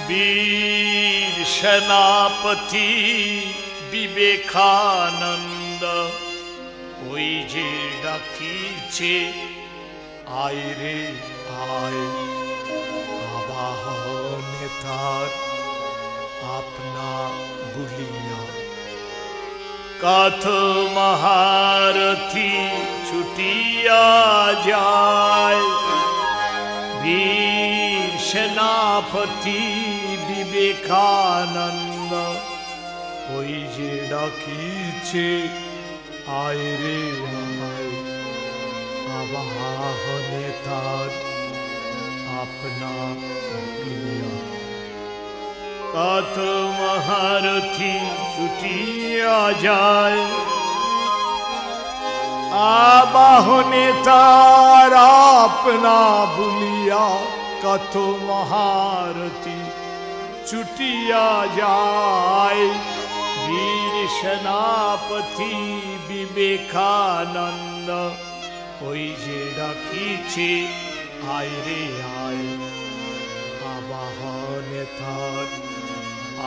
वीर सेनापति विवेकानंद ওই যে ডাকিছে আয় রে আয় আবাহনে তার আপনা বুলিয়া কাথ মহারথী ছুটিয়া যায় বীর সেনাপতি বিবেকানন্দ ওই যে ডাকিছে আয় রে আয় আবাহনে তার আপনা বুলিয়া কাথ মহারথী ছুটিয়া যায় আবাহনে তার আপনা বুলিয়া কাথ মহারথী ছুটিয়া যায় বীর সেনাপতি বিবেকানন্দ ওই যে ডাকিছে আয় রে আয় আবাহনে তার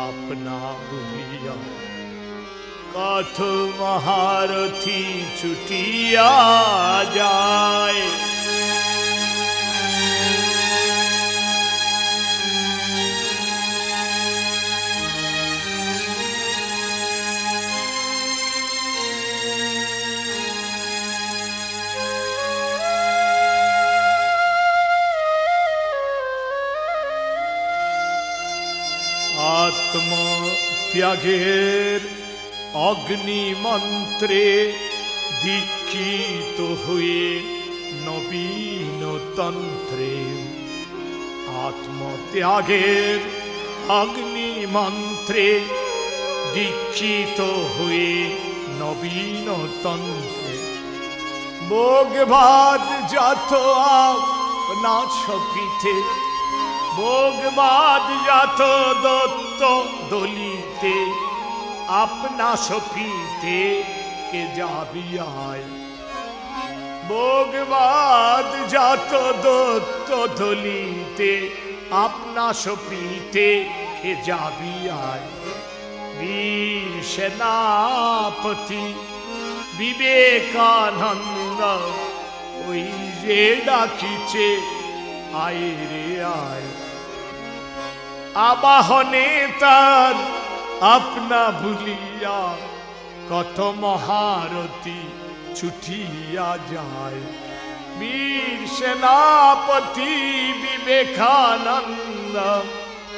আপনা বুলিয়া কাথ মহারথী ছুটিয়া যায় আত্মত্যাগের অগ্নি মন্ত্রে দীক্ষিত হয়ে নবীন তন্ত্রে আত্মত্যাগের অগ্নি মন্ত্রে দীক্ষিত হয়ে নবীন তন্ত্রে ভোগবাদ যত আপনা ছপিতে ভোগবাদ যত দত্ত দলিতে আপনা সপিতে কে যাবি আয় ভোগবাদ যত দত্ত দলিতে আপনা সপিতে কে যাবি আয় বীর সেনাপতি বিবেকানন্দ ওই যে ডাকিছে আয় রে আয় আবাহনে তার আপনা ভুলিয়া কত মহারথী ছুটিয়া যায় বীর সেনাপতি বিবেকানন্দ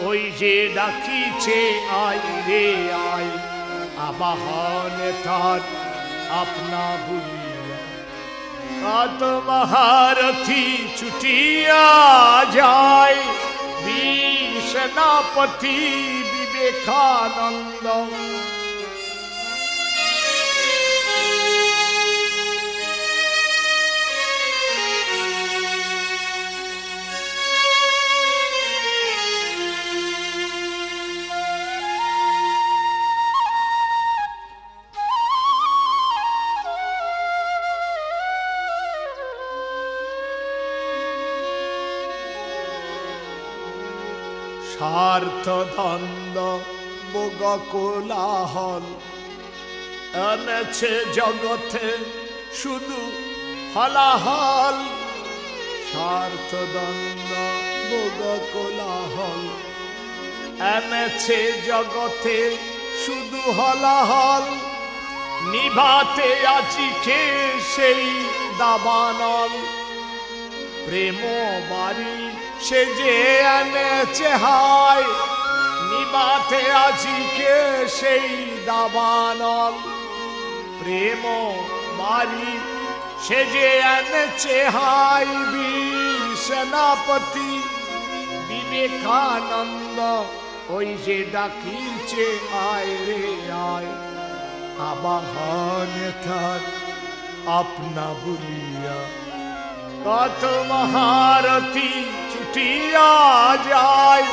ওই যে ডাকিছে আয় রে আয় আবাহনে তার আপনা ভুলিয়া কত মহারথী ছুটিয়া যায় বীর সেনাপতি বিবেকানন্দ স্বার্থ দ্বন্দ্ব ভোগ কোলাহল এনেছে জগতে শুধু হলাহল স্বার্থ দ্বন্দ্ব ভোগ কোলাহল এনেছে জগতে শুধু হলাহল নিভাতে আজকে সেই দাবানল প্রেম বাড়ি সে যে এনেছে হায় নিবাতে আজকে সেই দাবানল প্রেম বাড়ি সে যে এনেছে হায় বীর সেনাপতি বিবেকানন্দ ওই যে ডাকিছে আয় রে আয় আবাহনে তার আপনা বুলিয়া কত মহারথী ছুটিয়া যায়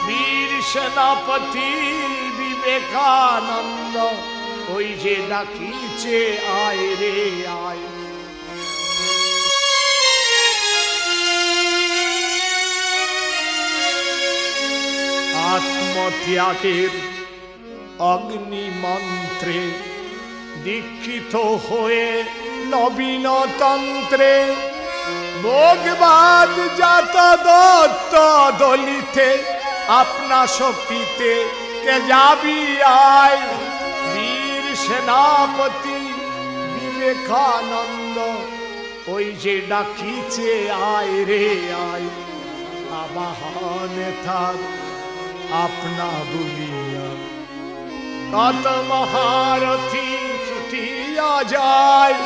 বীর সেনাপতি বিবেকানন্দ ওই যে ডাকিছে আয় রে আয় ত্যাগের অগ্নি মন্ত্রে দীক্ষিত হয়ে নবীনতন্ত্রে ভোগবাদ জাত দত্ত দলিতে আপনা সপিতে কে যাবি আয় বীর সেনাপতি বিবেকানন্দ ওই যে ডাকিছে আয় রে আয় আবাহনে থাক আপনা বলিয়া কত মহারথী ছুটিয়া যায়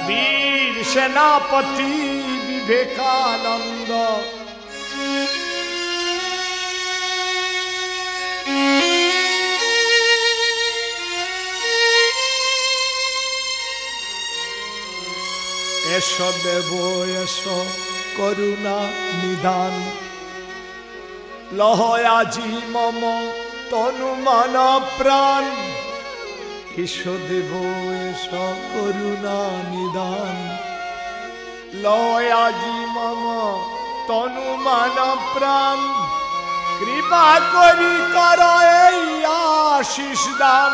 বীর সেনাপতি বিবেকানন্দ এসো দেব এসো করুণা নিদান লহ আজি মম তনু মন প্রাণ এসো দেব এসো করুণা নিদান লহ আজি মম তনু মন প্রাণ কৃপা করি কর এই আশিস দান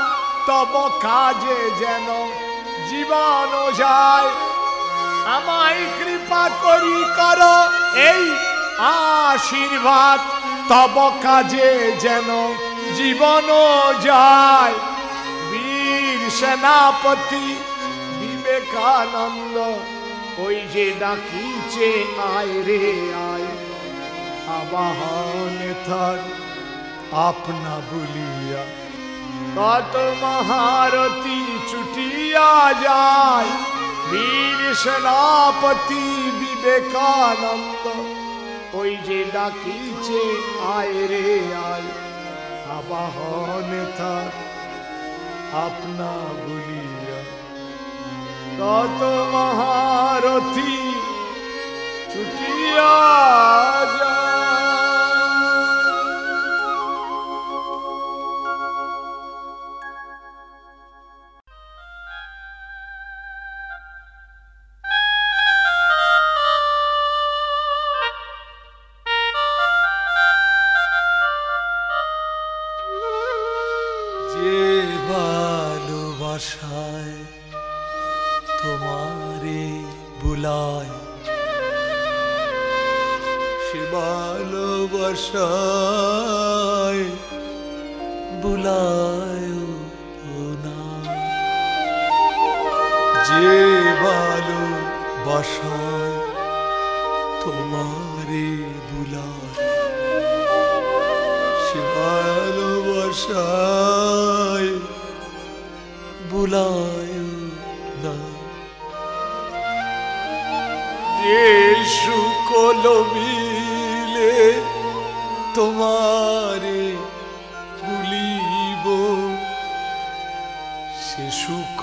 তব কাজে যেন জীবন যায় আমায় কৃপা করি কর এই আশীর্বাদ তব কাজে যেন জীবন যায় বীর সেনাপতি বিবেকানন্দ ওই যে ডাকিছে আয় রে আয় আবাহনে থাক আপনা বলিয়া কত মহারথী ছুটিয়া যায় বীর সেনাপতি বিবেকানন্দ ওই যে ডাকিছে আয় রে আয় আবাহনে থাক আপনা বলিয়া কত মহারথী ছুটিয়া যায় তোমারে বুলায় সে ভালোবাসায় বুলায় না যে ভালোবাসায় তোমারে বুলায় সে ভালোবাসায় বুলায় না যে সুকল মিলে তোমারে ভুলিব সে সুখ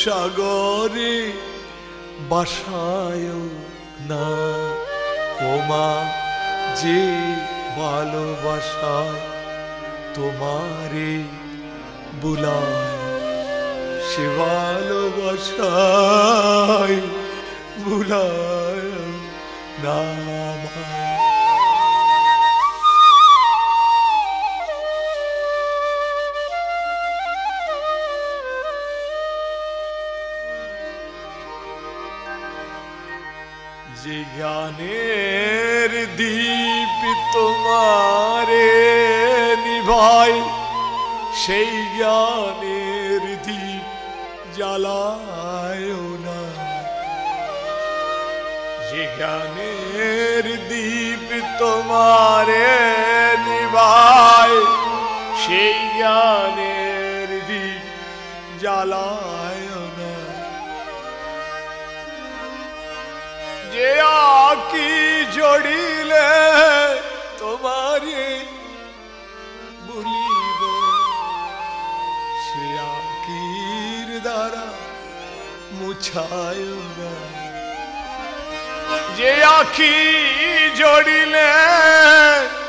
সাগরে বাসায় না ও মা যে ভালোবাসায় তোমারে বুলায় সে ভালোবাসায় বুলায় না যে জ্ঞানের দীপ তোমারে নিভায় সেই জ্ঞানের দীপ জ্বালায় না যে জ্ঞানের দীপ তোমারে নিভায় সেই জ্ঞানের দীপ জ্বালায় না যে আঁকি জড়িলে তোমারে বলিব সে আঁকির দ্বারা মুছায় না যে আঁকি জড়িলে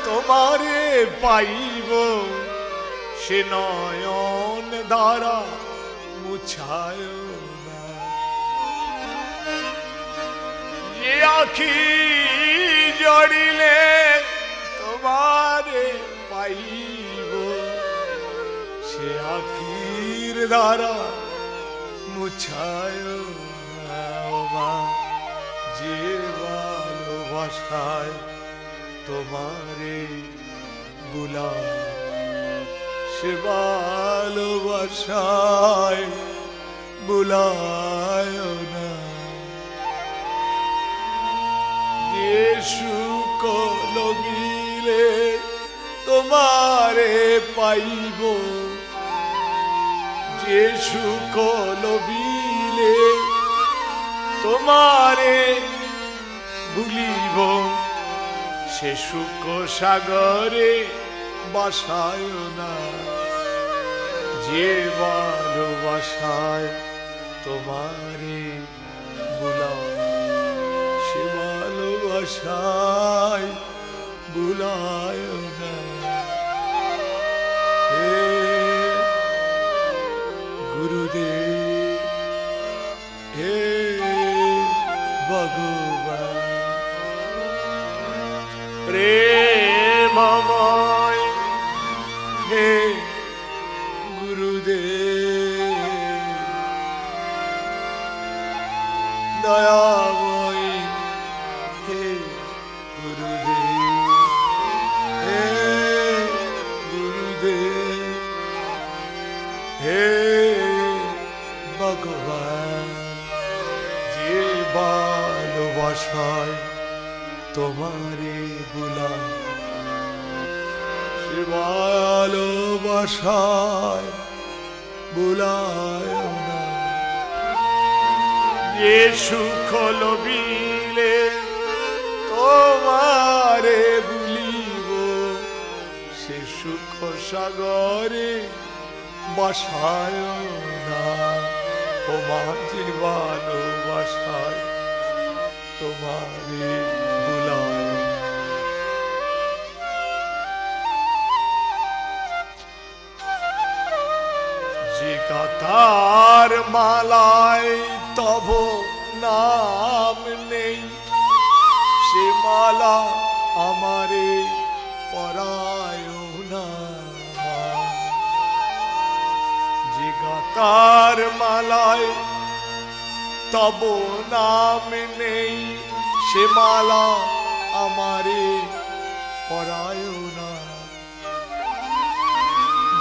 তোমারে পাইব সে নয়ন দ্বারা মুছায় না যে আঁকি জড়িলে তোমারে পাইব আখির ধারা মুছায় না মা, যে ভালোবাসায় তোমারে বুলায়, সে ভালোবাসায় বুলায় না। যে সুখ লগিলে তোমারে পাইব, যে সুখ লবিলে তোমারে ভুলিব, সে সুখ সাগরে বাসায় না। যে ভালোবাসায় তোমারে বুলায়, সে ভালোবাসায় বুলায় না। হে গুরুদেব, হে ভগবান, প্রেমময় হে গুরুদেব, দয়াময় হে গুরুদেব, হে গুরুদেব, হে ভগবান, যে ভালোবাসায় তোমারে বুলায়, সে ভালোবাসায় বুলায় না। যে সুখ লবিলে তোমারে ভুলিব, সে সুখ সাগরে বাসায় না। ও মা, যে ভালোবাসায় তোমারে বুলায়। যে গাতার মালায় তব নাম নেই, সে মালা আমারে পরায় না। যে গাতার মালায় তব নাম নেই, সে মালা আমারে পরায় না।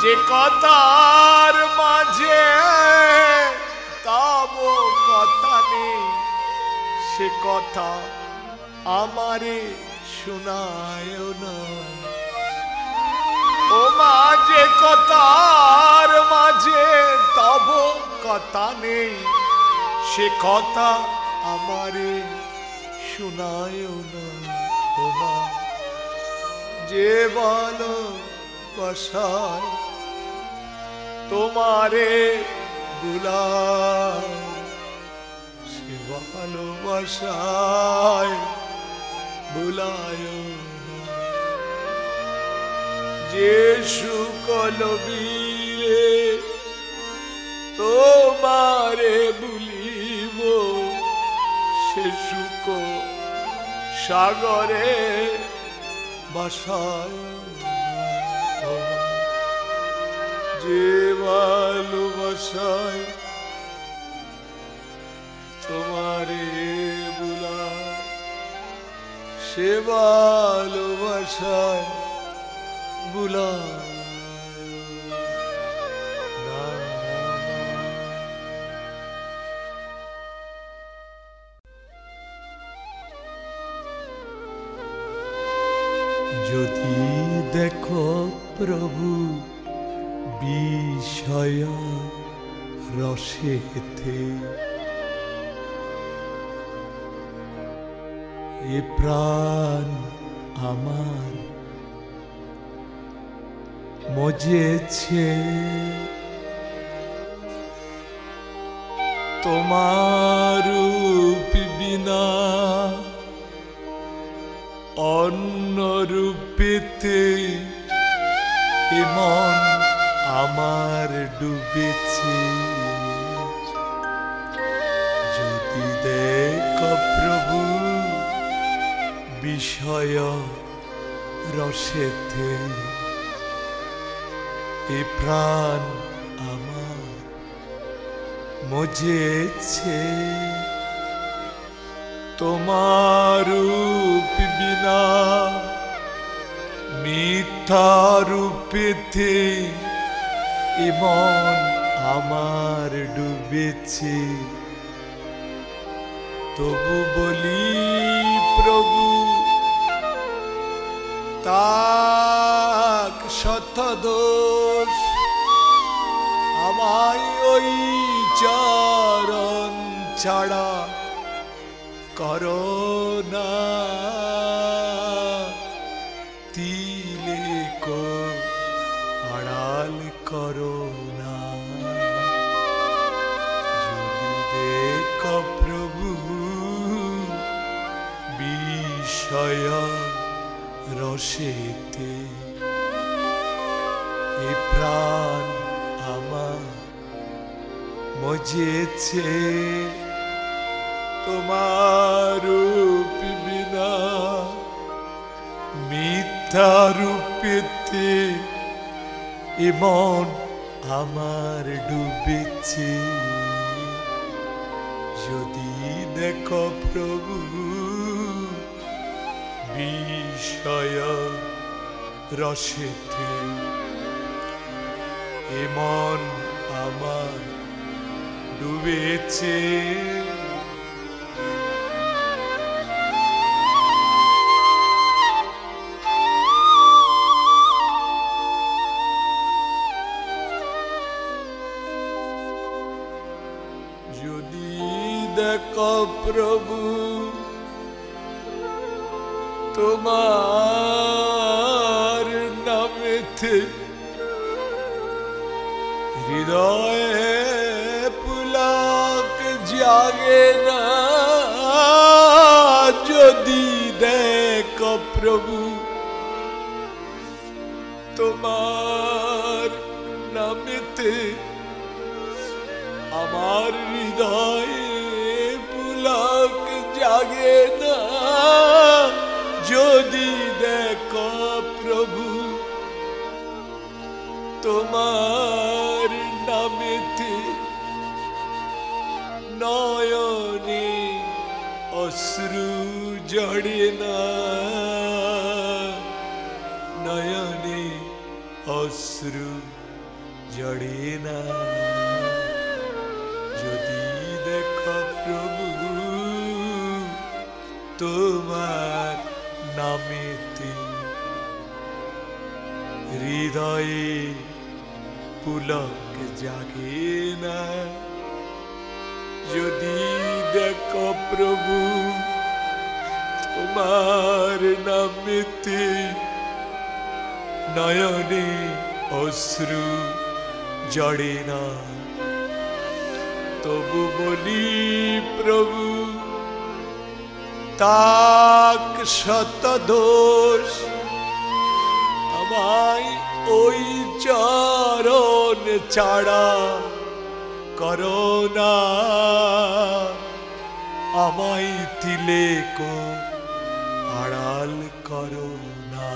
যে কথার মাঝে তব কথা নেই, সে কথা আমারে শোনায় না। ও মা, যে কথার মাঝে তব কথা নেই, সে কথা আমারে শোনায় না। ও মা, যে ভালোবাসায় তোমারে বুলায়, সে ভালোবাসায় বুলায় না। যে সুখ লবিলে তোমারে ভুলিব, সে সুখ সাগরে বাসায় না। যে ভালোবাসায় তোমারে বুলায়, সে ভালোবাসায় বুলায় না। যদি দেখো প্রভু বিষয় রসেতে, এ প্রাণ আমার মজেছে, তোমার রূপ বিনা অন্য রূপেতে এ মন আমার ডুবেছে। যদি দেখ প্রভু বিষয় রসেতে, এ প্রাণ মজেছে তোমার রূপ বিনা মিথ্যা রূপেতে এ মন আমার ডুবেছে তবু বলি প্রভু তাক শত দোষ আমায় ওই চরণ ছাড়া করো না তিলেকো আড়াল করো না যদি দেখো প্রভু বিষয় রসেতে এ প্রাণ আমার মজেছে তোমার রূপ বিনা মিথ্যা রূপেতে এ মন আমার ডুবেছে যদি দেখো প্রভু বিষয় রসেতে এ মন আমার ডুবেছে যদি দেখো প্রভু তোমার নামেতে হৃদয়ে পুলক জাগে না যদি দেখো প্রভু তোমার নামেতে আমার হৃদয়ে পুলক জাগে না যদি দেখো প্রভু তোমার নামেতে নয়নে অশ্রু ঝরে না নয়নে অশ্রু ঝরে না যদি দেখো প্রভু তোমার নামেতে হৃদয়ে পুলক জাগে না যদি দেখো প্রভু তোমার নামেতে নয়নে অশ্রু ঝরে না তবু বলি প্রভু তাক শত দোষ আমায় ওই চরণ ছাড়া করো না আমায় তিলেকো আড়াল করো না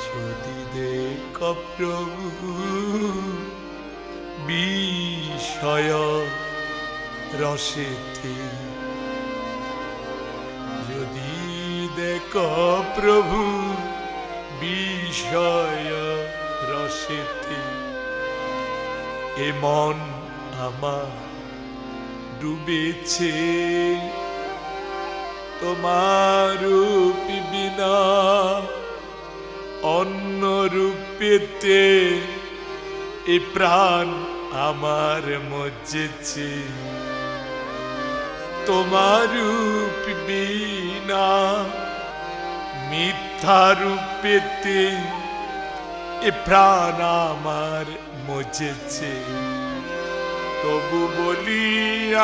যদি দেখো প্রভু বিষয় রসেতে যদি দেখো প্রভু বিষয় রসেতে এ মন আমার ডুবেছে তোমার রূপ বিনা অন্য রূপেতে এ প্রাণ আমার মজেছে তোমার রূপ বিনা মিথ্যা রূপেতে এ প্রাণ আমার মজেছে তবু বলি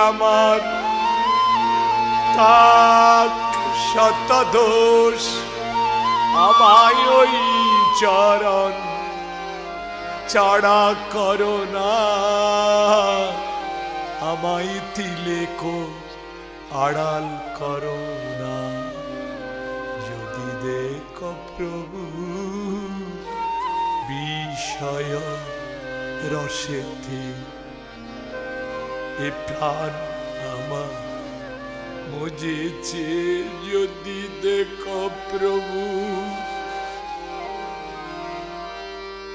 আমার তাক শত দোষ আমায় ওই চরণ ছাড়া করো না আমায় তিলেকো আড়াল করো না যদি দেখো প্রভু বিষয় রসেতে এ প্রাণ আমার মজেছে যদি দেখো প্রভু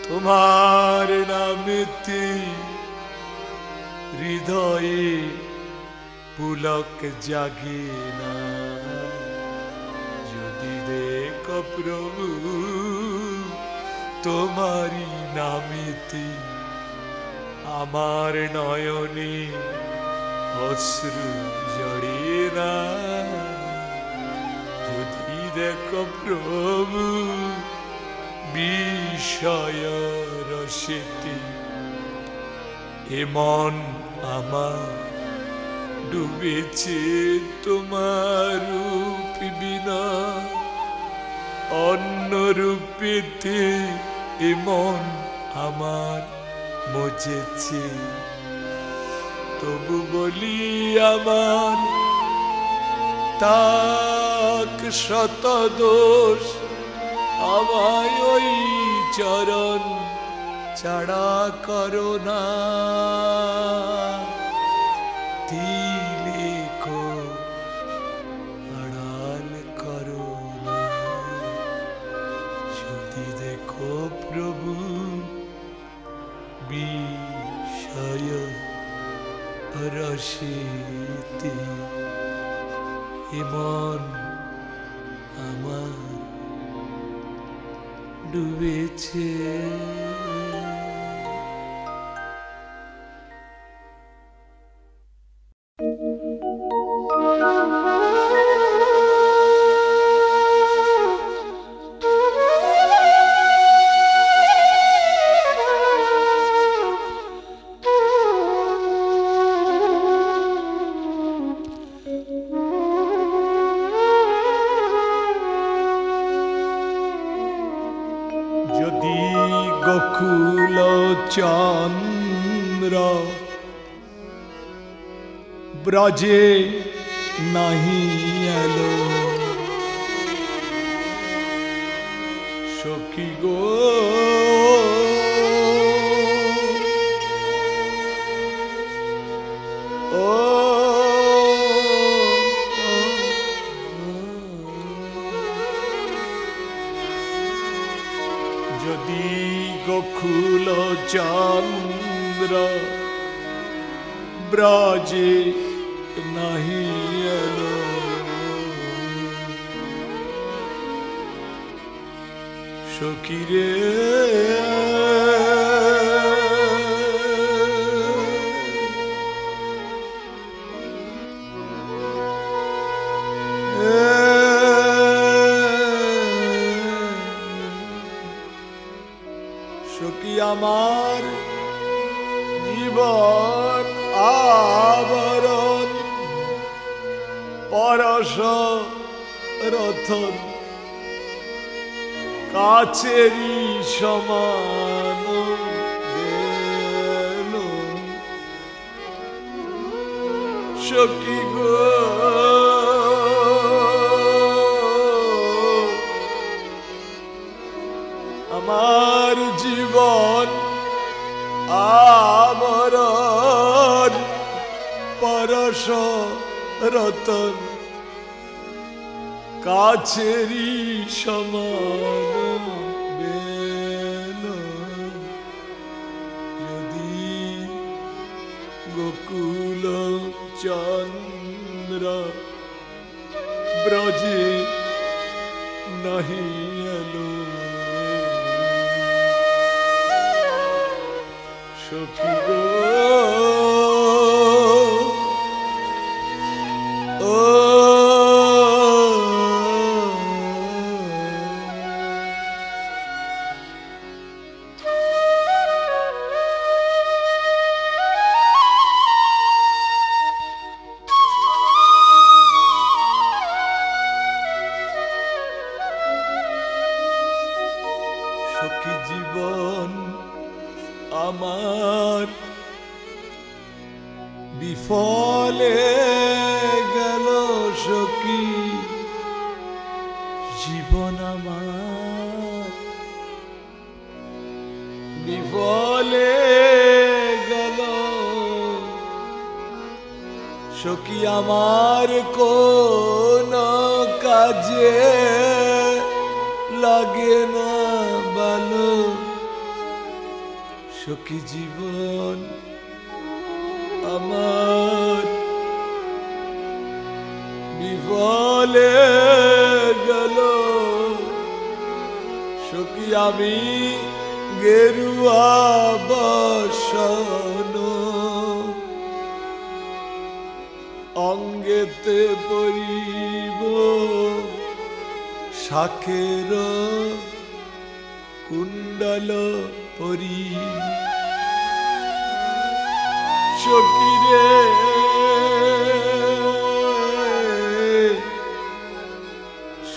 তোমার নামেতে হৃদয়ে পুলক জাগে না যদি দেখো প্রভু তোমারি নামেতে আমার নয়নে অশ্রু জড়ে না যদি দেখো প্রভু বিষয় রসেতে এ মন আমার ডুবেছে তোমার রূপ বিনা অন্য রূপেতে এ মন আমার মজেছে তবু বলি আমার তাক শত দোষ আমায় ওই চরণ ছাড়া করো না তিলেকো আড়াল করো না যদি দেখো প্রভু বিষয় রসিতে এমন আমার ডুবেছে যদি গোকুল চন্দ্র ব্রজে নাহি এলো সখী গো যদি গোকুল চন্দ্র ব্রজে নাহি এলো সখী রে সখী আমার জীবন আবরণ পরশ রথন কাছেরি সমান সখী গো আমার জীবন আবরণ পরশ রতন কাছেরি সমান বেল যদি গোকুল চন্দ্র ব্রজে নাহি এলো সখী গো সখী জীবন আমার বিফলে গেল সখী জীবন আমার বিফলে গেল সখী আমার কোন কাজে লাগে না ভালো, সখী জীবন আমার বিফলে গেল। সখী আমি গেরুয়া বসন অঙ্গেতে পরিব শাখের কুণ্ডল পরি। সখী রে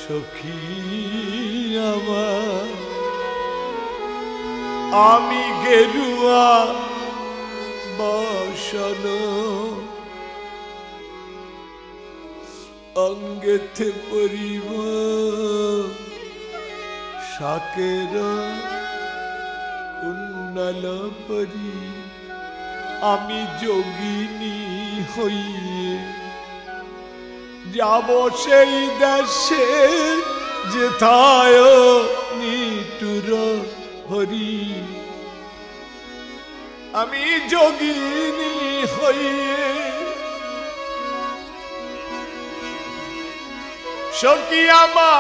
সখী আমার আমি গেরুয়া বসন অঙ্গেতে পরিব শাকের কুণ্ডল পরি। আমি যোগিনী হইয়ে যাব সেই দেশে যেথায় নিটুর হরি। আমি যোগিনী হইয়ে সখী আমার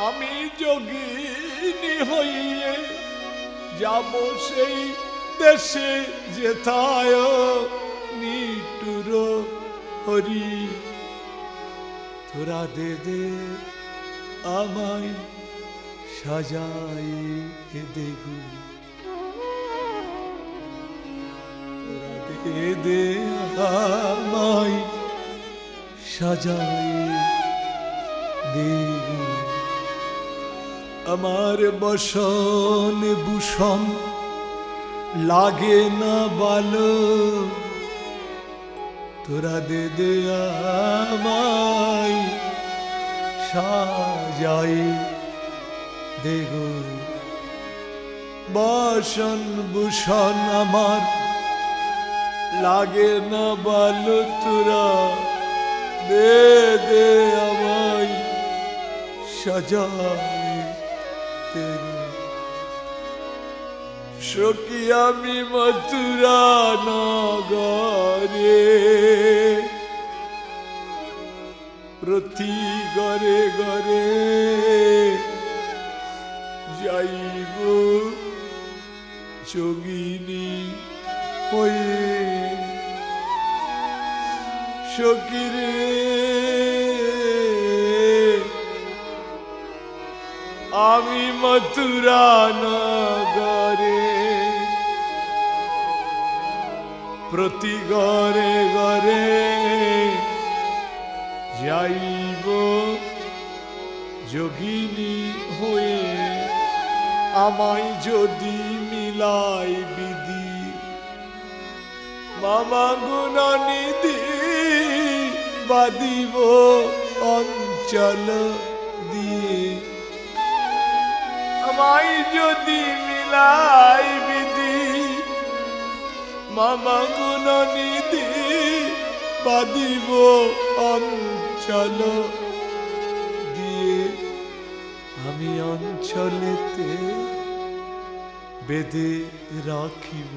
আমি যোগিনী হইয়ে যাব সেই দেশে যেথায় নিটুর হরি। তোরা দে দে আমায় সাজাই দেগু, তোরা দে দে আমায় সাজাই দেগু। আমার বসন ভূষণ লাগে না ভালো, তোরা দে দে আমায় সাজাই দেগো। বসন ভূষণ আমার লাগে না ভালো, তোরা দে দে আমায় সাজাই দেগো। সখী আমি মথুরা নগরে প্রতি ঘরে ঘরে যাইব যোগিনী হয়ে। সখী রে আমি মথুরা নগরে প্রতি ঘরে ঘরে যাইব যোগিনী হয়ে। আমায় যদি মিলাই বিধি মামা গুণনিধি বাদিব অঞ্চল দিয়ে। আমায় যদি মিলাই বিধি মামা গুণনিধি বাদিব অঞ্চল দিয়ে। আমি অঞ্চলেতে বেঁধে রাখিব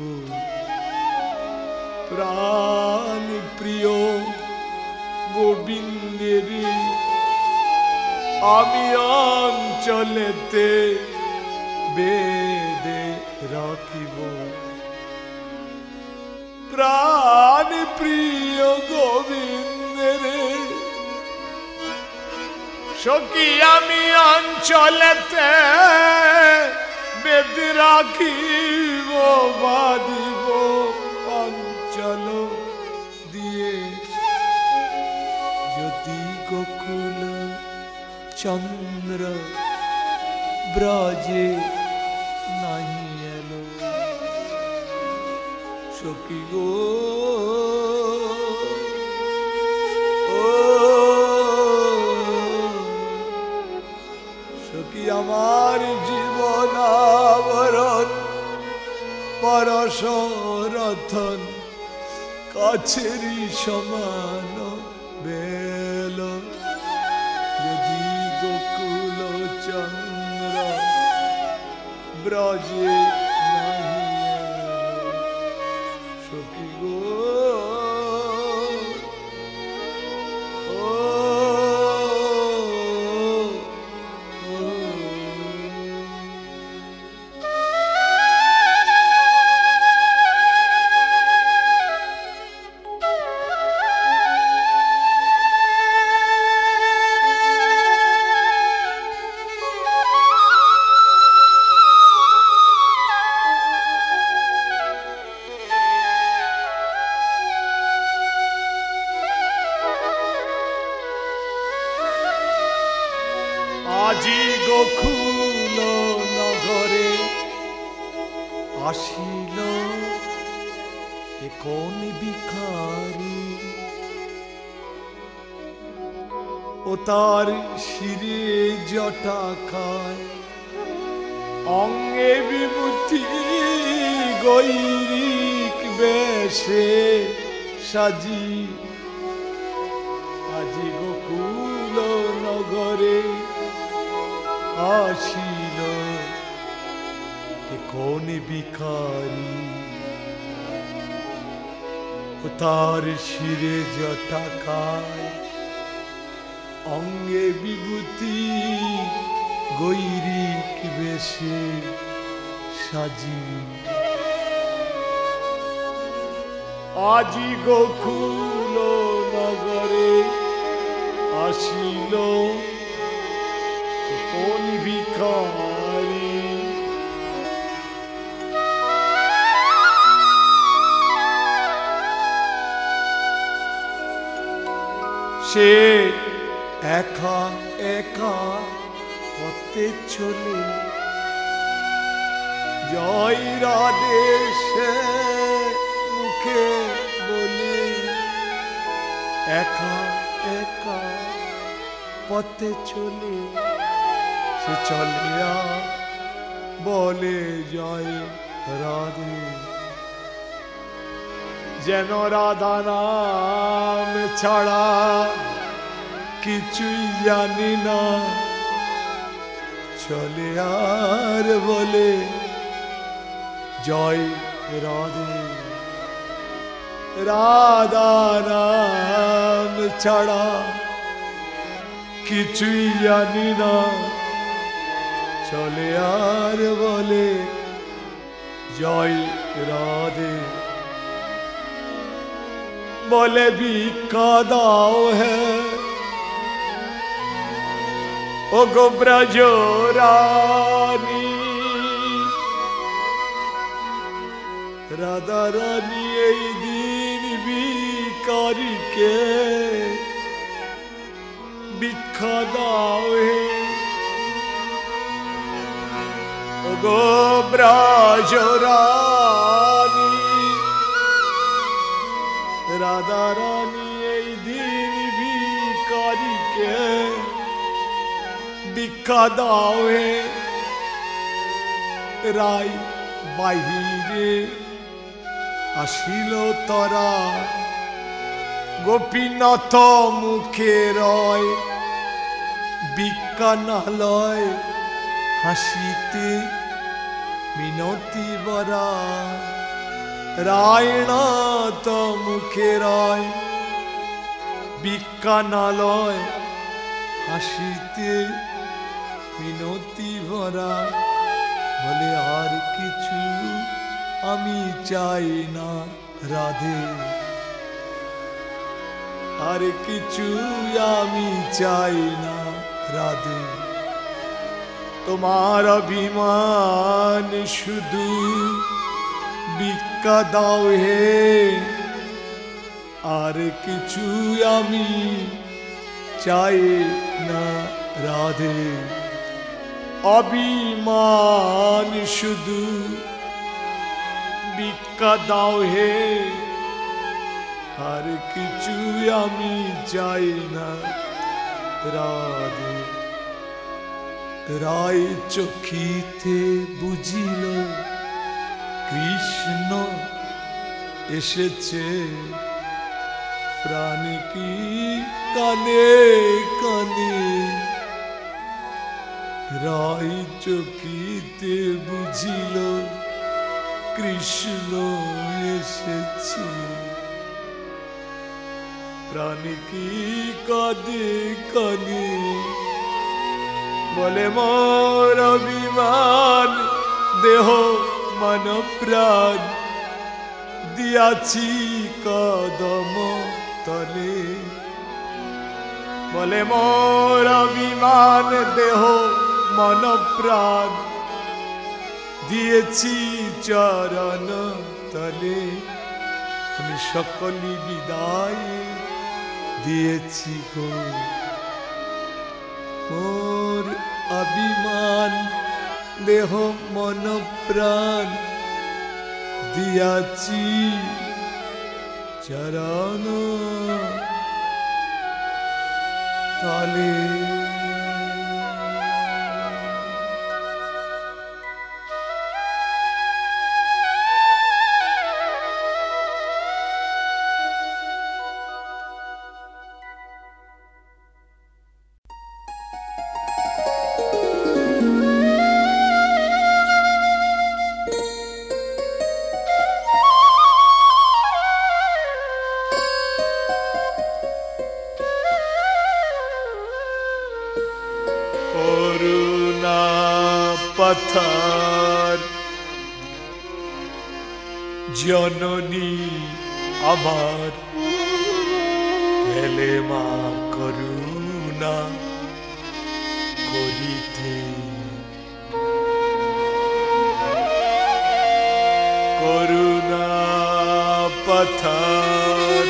প্রাণ প্রিয় গোবিন্দের। আমি অঞ্চলেতে বেঁধে রাখিব প্রাণ প্রিয় গোবিন্দের। সখী আমি অঞ্চলেতে বেঁধে রাখিব বাঁধিব অঞ্চল দিয়ে। যদি গোকুল চন্দ্র ব্রজে নাহি এলো, সখী গো সখী আমার জীবন আবরণ পরশ রতন কাছেরই সমান বেল যদি গোকুল চন্দ্র ব্রজে নাহি সখী গো আজি গোকুল নগরে আসিল কোন ভিখারি ও তার শিরে জটা খায় অঙ্গে বিভূতি গৈরিক বেশে সাজি আজি গোকুল নগরে আসিল কোন ভিখারি ও তার শিরে জটা খায় অঙ্গে বিভূতি গৈরিক বেশে সাজি আজি গোকুল নগরে আসিল কোন ভিখারি সে একা একা পথে চলে জয় রাধে সে মুখে বলে একা একা পথে চলে সে চলিয়া বলে জয় রাধে যেন রাধা নাম ছাড়া কিছুই জানি না চলে আর বলে জয় রাধে রাধা নাম ছাড়া কিছুই জানি না চলে আর বলে জয় রাধে बोले भिक्षा दाओ है ओ गो ब्रजो रानी राधा रानी এই দিন ভিখারি কে भिक्षा दाओ है ओ गो ब्रजो रानी রাধা রানী এই দিন ভিখারিকে ভিক্ষা দাও হে রায় বাহিরে আসিল তরা গোপীনাথ মুখে রয় ভিক্ষা নালয় হাসিতে মিনতি বরা রায়নাথ মুখে রায় ভিক্ষা নালয় হাসিতে মিনতি ভরা বলে আর কিছু আমি চাই না রাধে আর কিছু আমি চাই না রাধে তোমার অভিমান শুধু ভিক্ষা দাও হে আর কিছু আমি চাই না রাধে অভিমান শুধু ভিক্ষা দাও হে আর কিছু আমি চাই না রাধে রায় চোখিতে বুঝিল কৃষ্ণ এসেছে প্রাণ কি কানে কানে রায় চকিতে বুঝিল কৃষ্ণ এসেছে প্রাণ কি কাঁদে কানে বলে মোর অভিমান দেহ মন প্রাণ দিয়াছি কদম তলে বলে মোর অভিমান দেহ মন প্রাণ দিয়েছি চরণ তলে আমি সকলি বিদায় দিয়েছি গো মোর অভিমান দেহ মন প্রাণ দিয়াছি চরণ তলে পাথার জননী আমার হেলে মা করুণা করিতে করুণা পাথার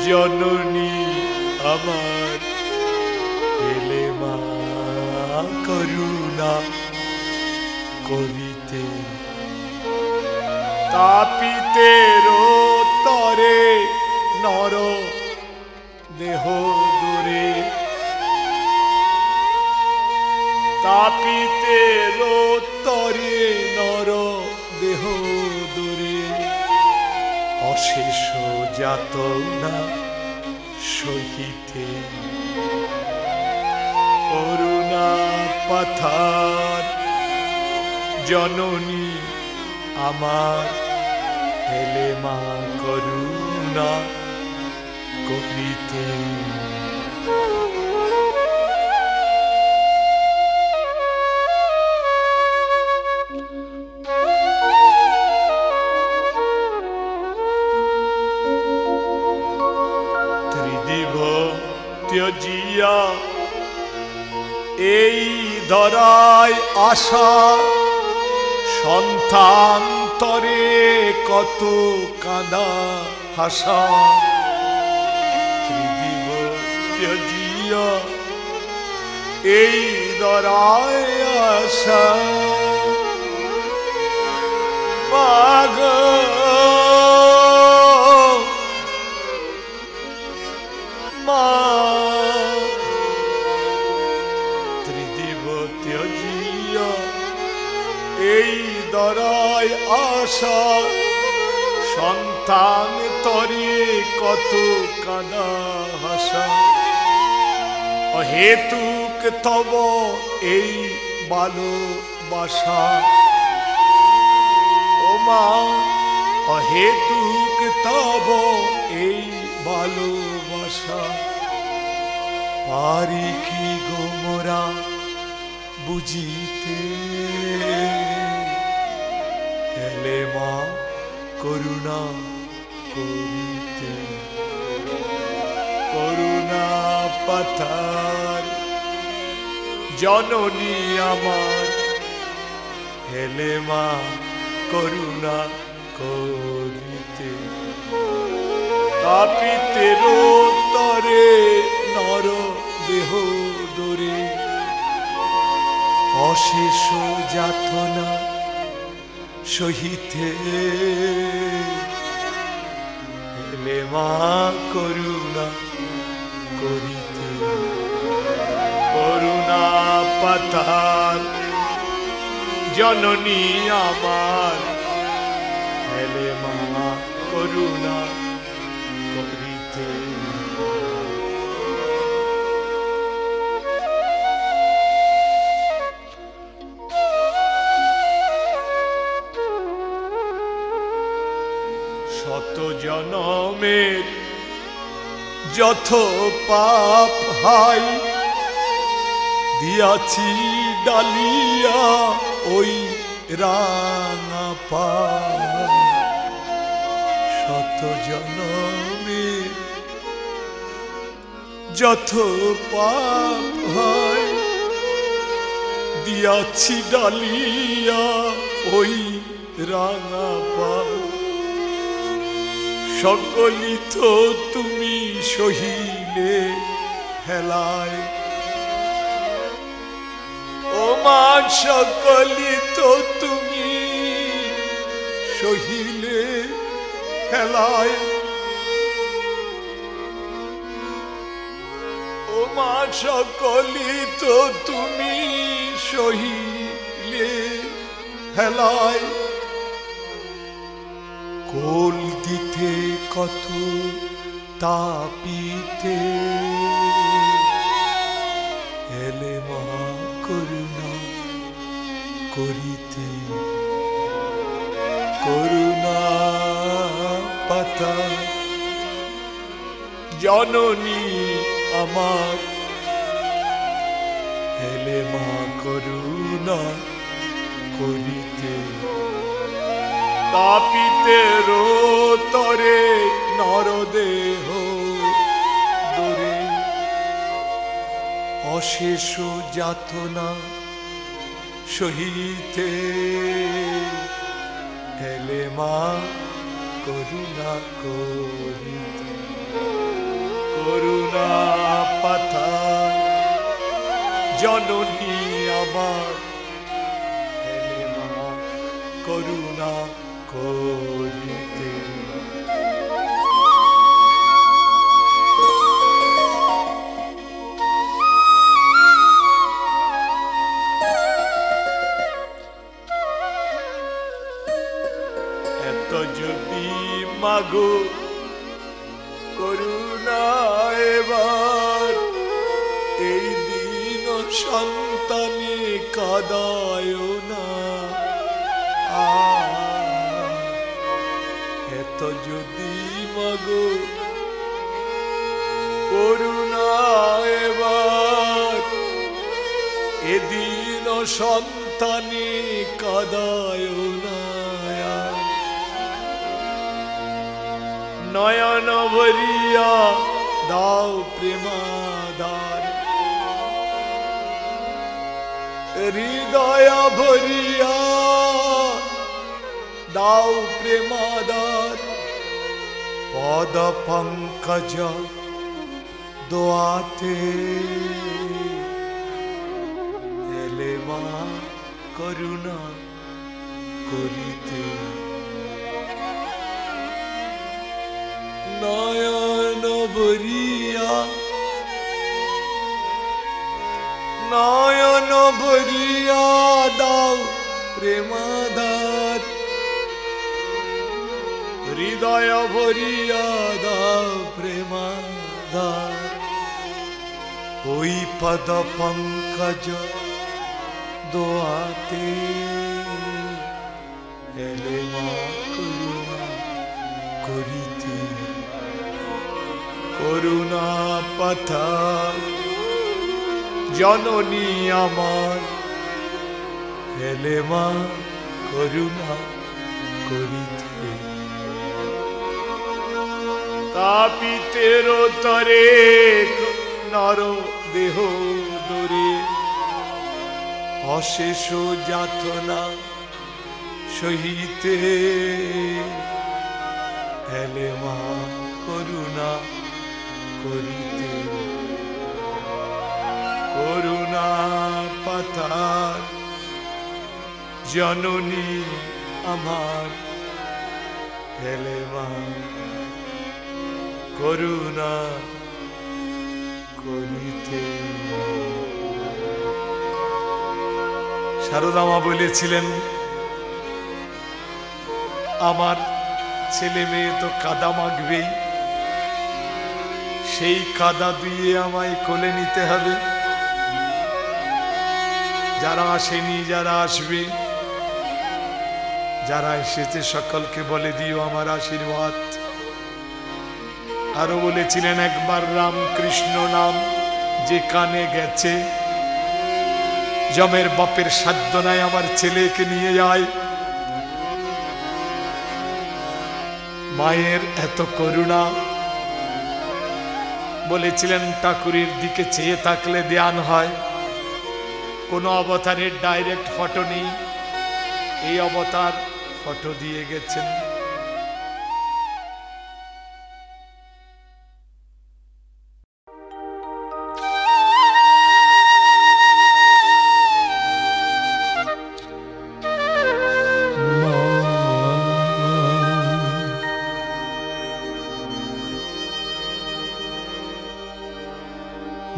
জননী আমার হেলে মা করুণা করিতে তাপিতে তরে নর দেহ দূরে তাপিতে তরে নর দেহ দূরে অশেষ যাতনা সহিতে করুণা পাথার জননী আমার হেলে মা করুণা করিতে ত্রিদিব ত্যজিয়া এই ধরায় আশা সন্তান তরে কত কাঁদা হাসা ত্রিদিব ত্যজিয়া এই ধরায় আশা মাগ মা এই দরায় আশা সন্তান তরে কত কাঁদা হাসা অহেতুক তব এই ভালোবাসা ও মা অহেতুক তব এই ভালোবাসা পারি কি গো মোরা বুঝিতে হেলে মা করুণা করিতে করুণা পাথার জননী আমার হেলে মা করুণা করিতে তাপিতে তরে নর দেহ দরে অশেষ যাতনা সহিতে হেলে মা করুণা করিতে করুণা পাথার জননী আমার হেলে মা করুণা করিতে শত জনমের যত পাপ হাই দিয়াছি ডালিয়া ওই রাঙা পাপ শত জনমের যত পাপ হাই দিয়াছি ডালিয়া ওই রাঙা পাপ সকলি তো তুমি সহিলে হেলায় ও মা সকলি তো তুমি সহিলে হেলায় ও মা সকলি তো তুমি সহিলে হেলায় কোল দিতে কত তাপিতে হেলে মা করুণা করিতে করুণা পাতা জননী আমার হেলে মা করুণা করিতে তাপিতে তরে নরদেহ দরে অশেষ যাতনা সহিতে হেলে মা করুণা করিতে করুণা পাতা জননী আমার হেলে মা করুণা করিতে এত যদি মাগো করুণা এবার এই দিন সন্তানে কাদায় না এত যদি মাগো করুণা এবার এদিন সন্তানে কাদায় না নয়ন ভরিয়া দাও প্রেমাদার হৃদয় ভরিয়া দাও প্রেমাদার পদ পঙ্কজ দোয়াতে হেলে মা করুণা করিতে নয়ন ভরিয়া নয়ন ভরিয়া দাও প্রেমাদার হৃদয় ভরিয়া দাও প্রেমাদার ওই পদ পঙ্কজ দোয়াতে হেলে মা করুণা করিতে করুণা পাথা জননী আমার হেলে মা করুণা করিতে তাপিতের তরে নর দেহ দরে অশেষ যাতনা সহিতে হেলে মা করুণা করিতে করুণা পাতার জননী আমার হেলে মা করুণা করিতে সারদা মা বলেছিলেন, আমার ছেলে মেয়ে তো কাদা মাখবেই, সেই কাদা দিয়ে আমায় কোলে নিতে হবে। যারা আসেনি, যারা আসবে, যারা এসেছে সকলকে বলে দিও আমার আশীর্বাদ। আরো বলেছিলেন, একবার রামকৃষ্ণ নাম যে কানে গেছে, যমের বাপের সাধ্য নাই আমার ছেলেকে নিয়ে যায়। মায়ের এত করুণা। বলেছিলেন, ঠাকুরের দিকে চেয়ে থাকলে ধ্যান হয়। কোন অবতারের ডাইরেক্ট ফটো নেই, এই অবতার ফটো দিয়ে গেছেন।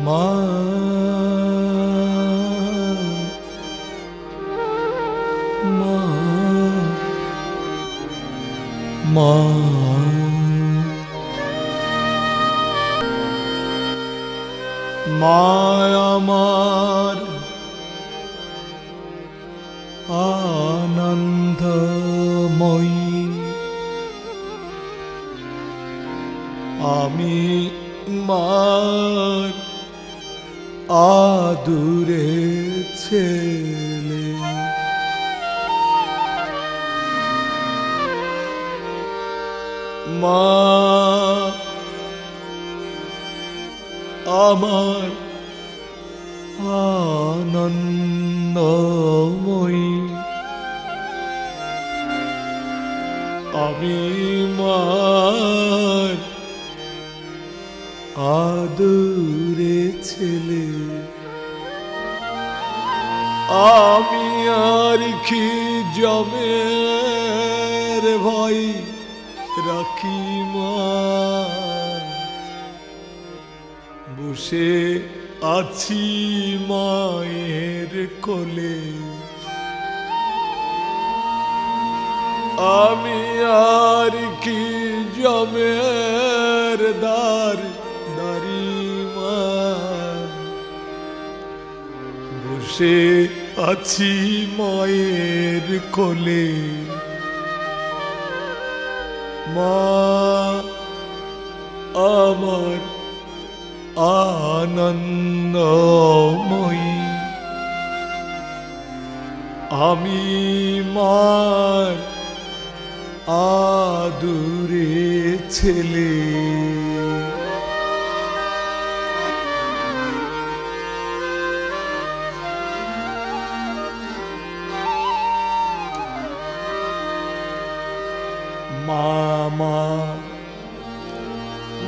মা মা মা মা আমার আনন্দময়ী, আমি মার আদুরে ছেলে। মা আমার আনন্দময়ী, আমি মার আদুরে ছেলে। আমি আর কি জমের ভাই রাখি মা, বসে আছি মায়ের কোলে। আমি আর কি জমের দারি মা, বসে আছি মায়ের কোলে। মা আমার আনন্দময়ী, আমি মার আদুরে ছেলে। মামা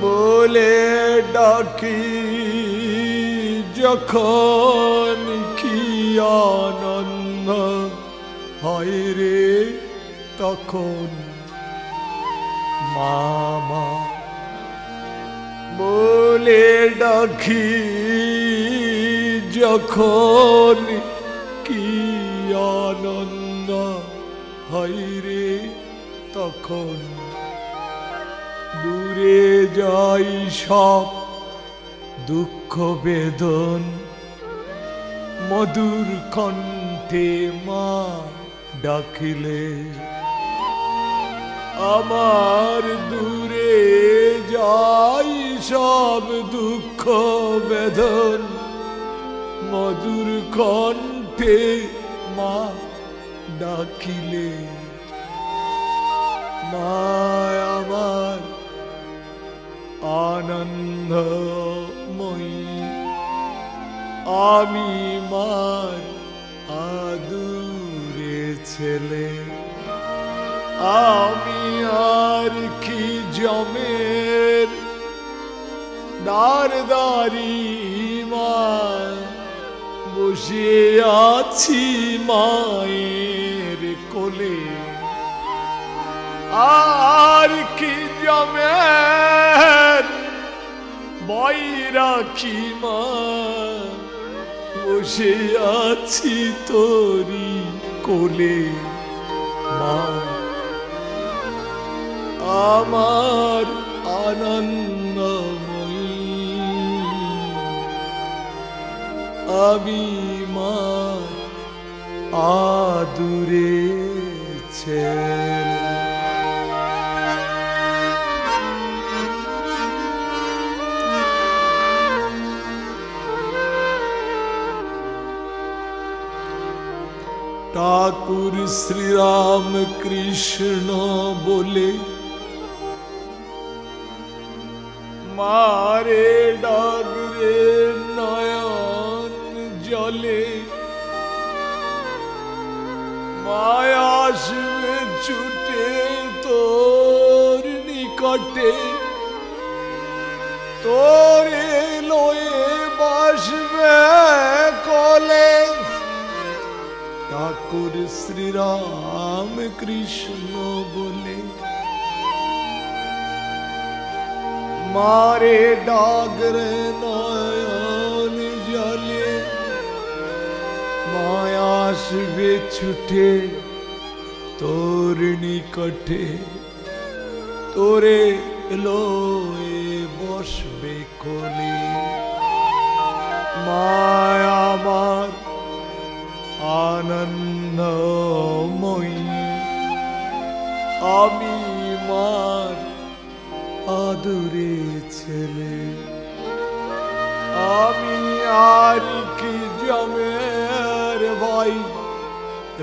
বলে ডাকি যখন কি আনন্দ হয় রে তখন। মামা বলে ডাকি যখন কি আনন্দ হয় রে তখন। দূরে যাই সব দুঃখ বেদন, মধুর কণ্ঠে মা ডাকিলে। আমার দূরে যাই সব দুঃখ বেদন, মধুর কণ্ঠে মা ডাকিলে। মা আমার আনন্দময়ী, আমি মার আদুরে ছেলে। আমি আর কি জমের দারদারি মা, বসে আছি মায়ের কোলে। আর কি জমের বৈরাখী মা, বসে আছি তোরি কোলে মা আমার আনন্দময়ী আমি মার আদুরে ছেলে ঠাকুর শ্রীরাম কৃষ্ণ বলে মারে ডাগরে নয়ন জলে মায়া আসবে ছুটে তোর নিকটে তোরে লয়ে বসবে কোলে ঠাকুর শ্রীরাম কৃষ্ণ বলে মারে ডাগরে নয়ন জলে মায়া আসবে ছুটে তোর নিকটে তোরে লয়ে বসবে কোলে মায়া আমার আনন্দময়ী আমি মার আদুরে ছেলে আমি আর কি জমের ভাই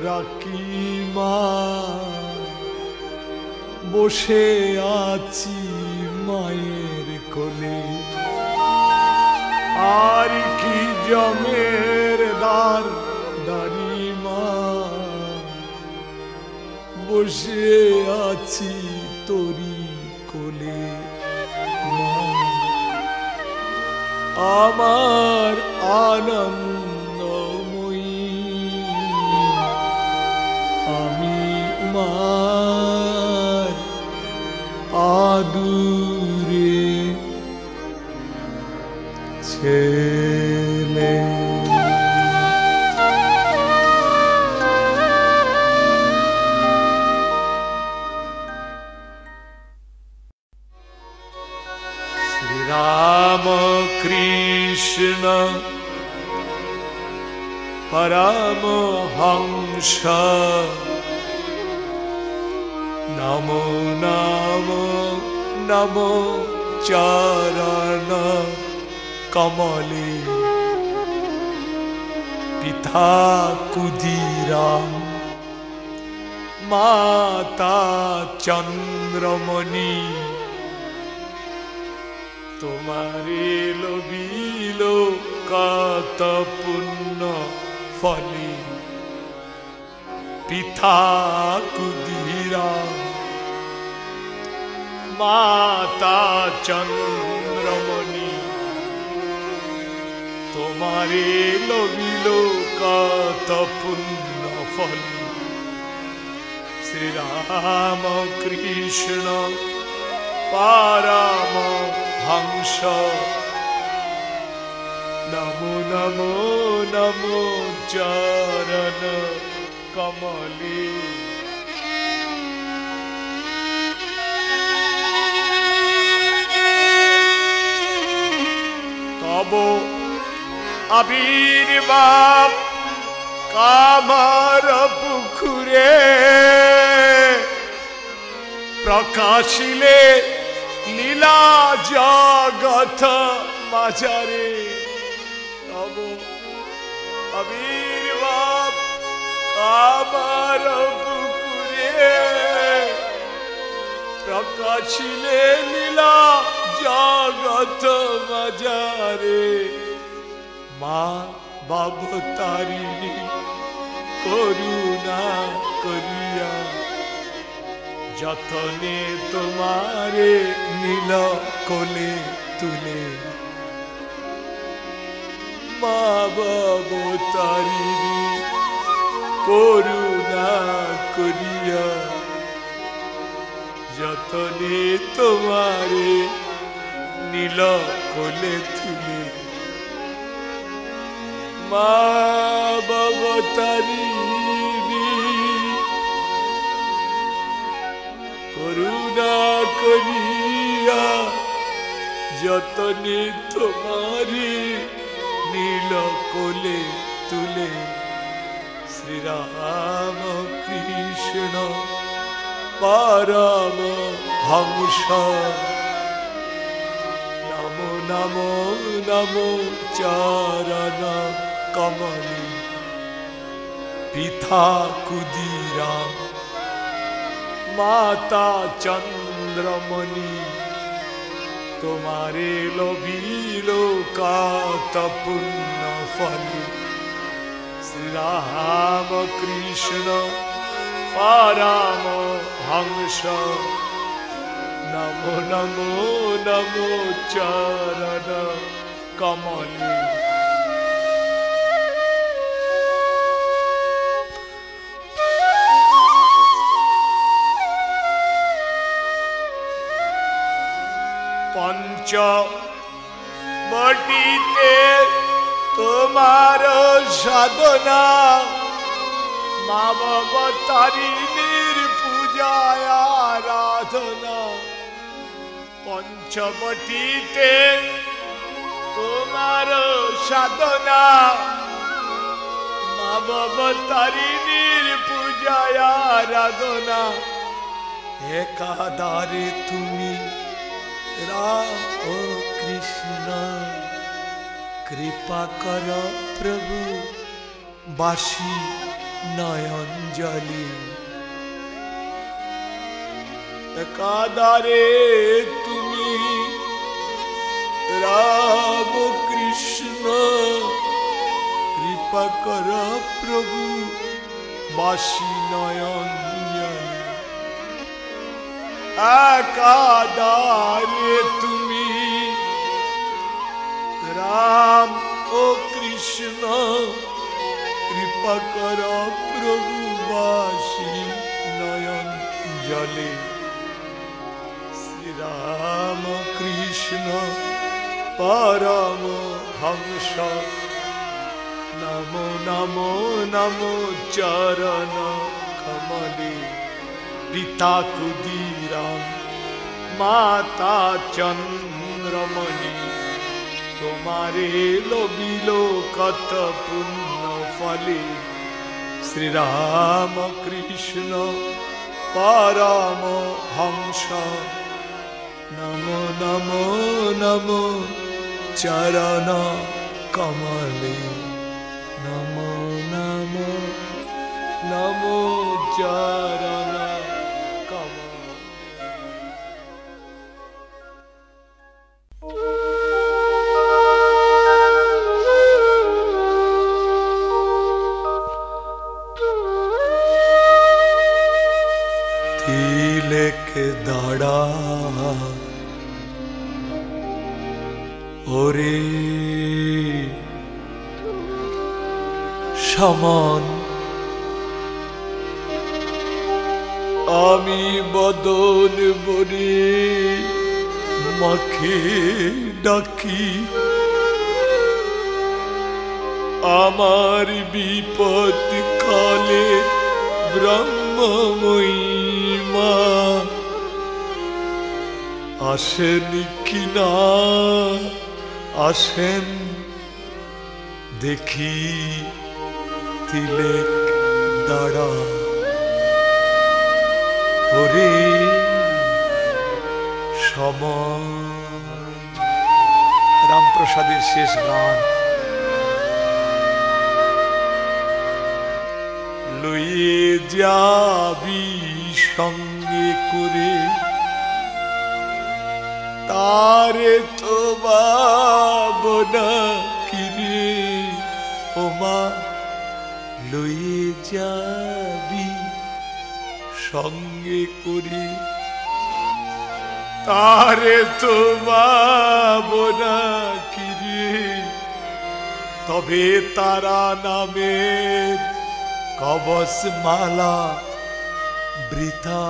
রাখি মা বসে আছি মায়ের কোলে আর কি জমের দার দারি মা বসে আছি তোরি কোলে আমার আনন্দময়ী আমি মার আদুরে ছেলে রাম কৃষ্ণ পরমহংস নমো নমো নমো চরণ কমলে পিতা ক্ষুদিরাম মাতা চন্দ্রমণি তোমারে লবিল কত পুণ্য ফলে পিতা ক্ষুদিরাম মাতা চন্দ্রমণি তোমারে লবিল কত পুণ্য ফলে শ্রীরাম কৃষ্ণ পরম হংস নমো নমো নমো চরণ কমলে তব আবির্ভাব কামার পুকুরে প্রকাশিলে লীলা জগৎ মাঝারে তব আবির্ভাব কামার পুকুরে প্রকাশিলে লীলা জগৎ মাঝারে মা বাবতারিণী করুণা করিয়া যতনে তোমারে নীল কোলে তুলে মা বাবতারিণী করুণা করিয়া যতনে তোমারে নীল কোলে তুলে মা ভবতারিণী করুণা করিয়া যতনে তোমারি নীল কোলে তুলে শ্রীরাম কৃষ্ণ পরম হংস নমো নমো নমো চরণ কমলে পিতা ক্ষুদিরাম মাতা চন্দ্রমণি তোমারে লোভিল কাত পুণ্য ফলে শ্রীরাম কৃষ্ণ পরম হংস নমো নমো নমো চরণ কমলে পঞ্চ বটিতে তোমার সাধনা মা ভবতারিণীর পূজায় আরাধনা পঞ্চবটিতে তোমার সাধনা মা ভবতারিণীর পূজায় আরাধনা একাধারে তুমি রাম ও কৃষ্ণ কৃপা কর প্রভু বাসি নয়ন জলে একাধারে তুমি রাম কৃষ্ণ কৃপা কর প্রভু বাসি নয়ন জলে একাধারে তুমি রাম ও কৃষ্ণ কৃপা কর প্রভু বাসি নয়ন জলে শ্রীরাম কৃষ্ণ পরম হংস নমো নমো নমো চরণ কমলে পিতা ক্ষুদিরাম মাতা চন্দ্রমণি তোমারে লোভিল কত পুণ্য ফলে শ্রীরাম কৃষ্ণ পরম হংস নমো নমো নমো চরণ কমলে নমো নমো নমো চরণ দাঁড়া ওরে সমান আমি বদন বরে মাকে ডাকি আমার বিপদ কালে ব্রহ্মময়ী মা আসেন কিনা আসেন দেখি তিলেক দাঁড়া ওরে সমান রামপ্রসাদের শেষ গান লইয়ে যাবি সঙ্গে করে তারে তো বাবনা কিরে ও মা লইয়ে যাবি সঙ্গে করে তারে তো বাবনা কিরে তবে তারা নামের কবচ মালা বৃথা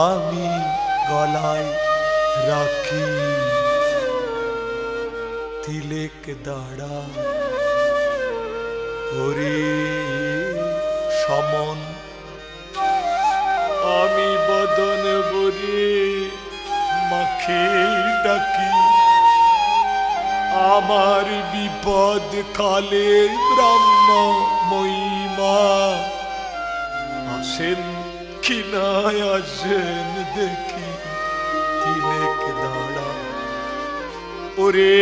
আমি গলায় রাখি তিলেক দাঁড়া ওরে সমন আমি বদন বরে মাখে ডাকি আমার বিপদ কালে ব্রহ্ম মহিমা আসেন কি না আসেন দেখি তিলেক দাঁড়া ওরে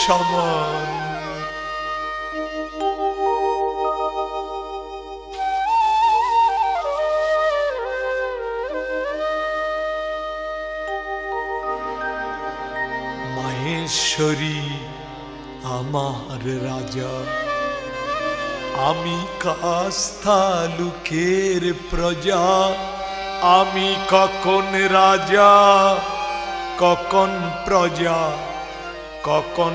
সমান মাহেশ্বরী আমার রাজা আমি কাস্থা লোকের প্রজা আমি কখন রাজা কখন প্রজা কখন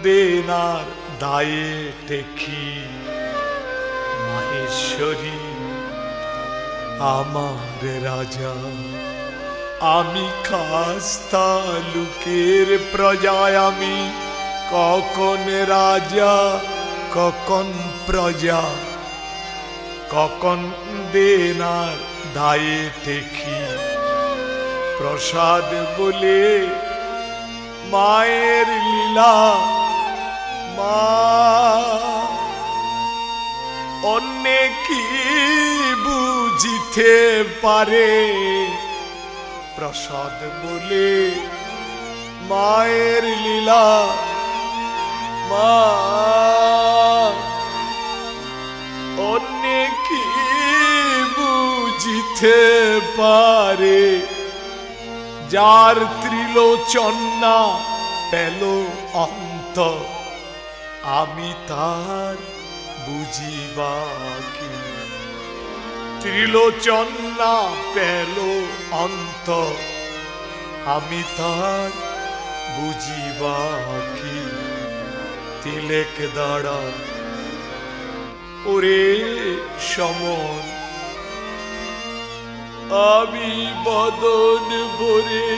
দেনার দায়ে টেকি মাহেশ্বরী আমার রাজা আমি কাস্থা লোকের প্রজা আমি কখন রাজা কখন প্রজা কখন দেনার দায়ে টেকি প্রসাদ বলে মায়ের লীলা মা অন্যে কি বুঝিতে পারে প্রসাদ বলে মায়ের লীলা মা অন্যে কি বুঝিতে পারে যার ত্রিলোচন না পেল অন্ত আমি তার বুঝিবা কি ত্রিলোচন না পেল অন্ত আমি তার বুঝিবা কি তিলেক দাঁড়া ওরে সমন আমি বদন ভরে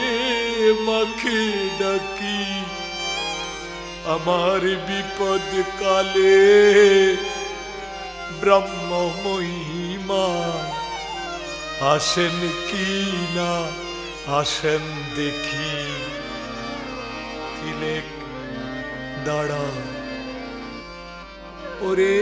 মাখে ডাকি আমার বিপদ কালে ব্রহ্ম মহিমা আসেন কি না আসেন দেখি তিলেক দাঁড়া ওরে